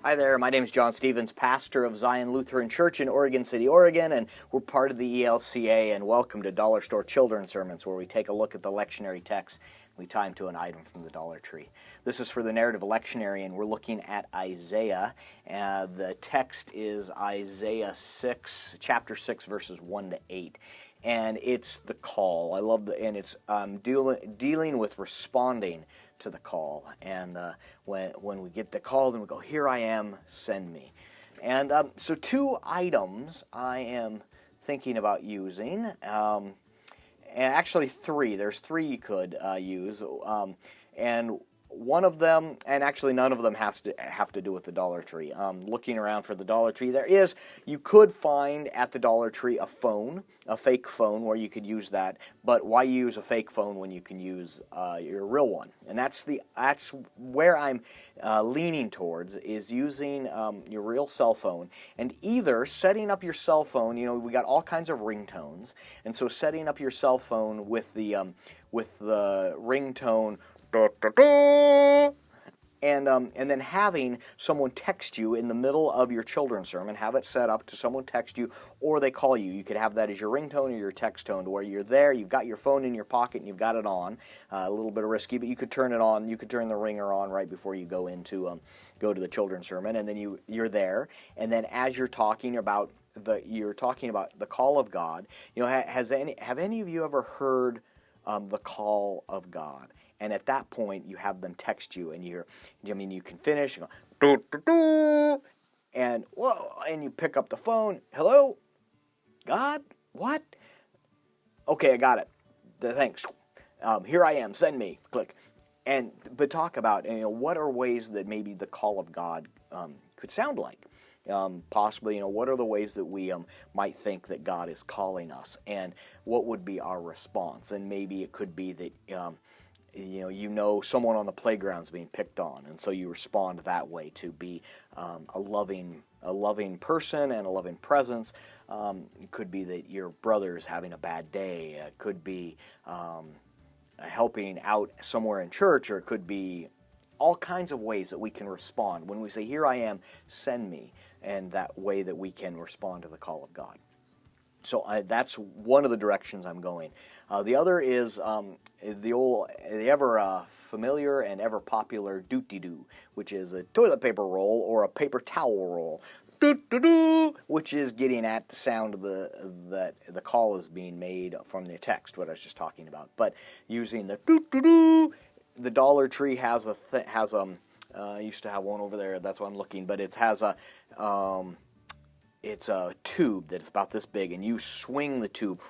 Hi there, my name is John Stevens, pastor of Zion Lutheran Church in Oregon City, Oregon, and we're part of the ELCA, and welcome to Dollar Store Children's Sermons, where we take a look at the lectionary text and we tie them to an item from the Dollar Tree. This is for the narrative lectionary, and we're looking at Isaiah. The text is Isaiah 6, chapter 6, verses 1 to 8. And it's the call. I love and it's dealing with responding to the call. And when we get the call, then we go, "Here I am, send me." And so two items I am thinking about using, and actually three. There's three you could use, and one of them, and actually none of them have to do with the Dollar Tree. Looking around for the Dollar Tree, you could find at the Dollar Tree a phone, a fake phone, where you could use that. But why use a fake phone when you can use your real one? And that's where I'm leaning towards, is using your real cell phone, and either setting up your cell phone. You know, we got all kinds of ringtones, and so setting up your cell phone with the ringtone. And then having someone text you in the middle of your children's sermon, have it set up to someone text you, or they call you. You could have that as your ringtone or your text tone, to where you're there, you've got your phone in your pocket, and you've got it on. A little bit risky, but you could turn it on. You could turn the ringer on right before you go to the children's sermon, and then you're there. And then as you're talking about the call of God, you know, have any of you ever heard the call of God? And at that point, you have them text you, and you can finish, and go, doo, doo, doo, and whoa, and you pick up the phone. Hello, God, what? Okay, I got it. Thanks. Here I am. Send me. Click. But talk about, what are ways that maybe the call of God could sound like. Possibly, what are the ways that we might think that God is calling us, and what would be our response? And maybe it could be that someone on the playground's being picked on, and so you respond that way to be a loving person and a loving presence. It could be that your brother's having a bad day. It could be helping out somewhere in church, or it could be all kinds of ways that we can respond when we say, "Here I am, send me," and that way that we can respond to the call of God. So that's one of the directions I'm going. The other is the ever familiar and ever popular doot-de-doo, which is a toilet paper roll or a paper towel roll. Doot-de-doo, which is getting at the sound of that the call is being made from the text, what I was just talking about. But using the doot-de-doo, the Dollar Tree has I used to have one over there. That's why I'm looking, but it has it's a tube that's about this big, and you swing the tube,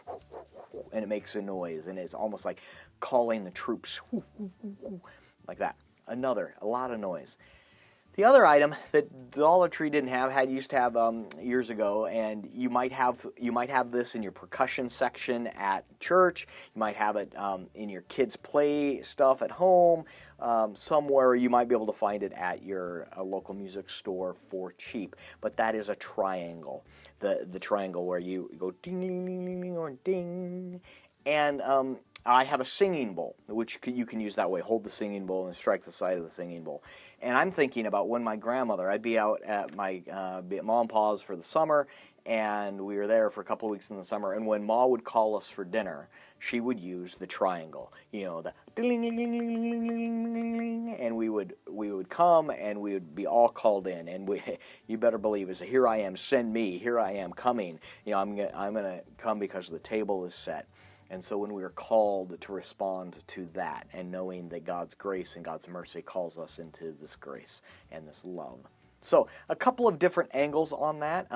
and it makes a noise, and it's almost like calling the troops, like that. A lot of noise. The other item that Dollar Tree used to have years ago, and you might have this in your percussion section at church. You might have it in your kids' play stuff at home. Somewhere you might be able to find it at your local music store for cheap. But that is a triangle, the triangle where you go ding ding ding ding ding or ding, and I have a singing bowl, which you can use that way. Hold the singing bowl and strike the side of the singing bowl. And I'm thinking about when my grandmother, I'd be out at be at Mom and Pa's for the summer, and we were there for a couple of weeks in the summer. And when Ma would call us for dinner, she would use the triangle, the ding ding ding ding ding, and we would come, and we would be all called in, and you better believe it's a "Here I am, send me. Here I am, coming. I'm gonna come because the table is set." And so when we are called to respond to that, and knowing that God's grace and God's mercy calls us into this grace and this love. So a couple of different angles on that,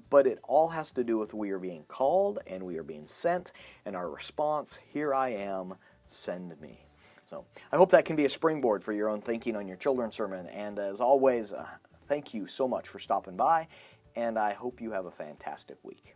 but it all has to do with we are being called and we are being sent, and our response, "Here I am, send me." So I hope that can be a springboard for your own thinking on your children's sermon. And as always, thank you so much for stopping by, and I hope you have a fantastic week.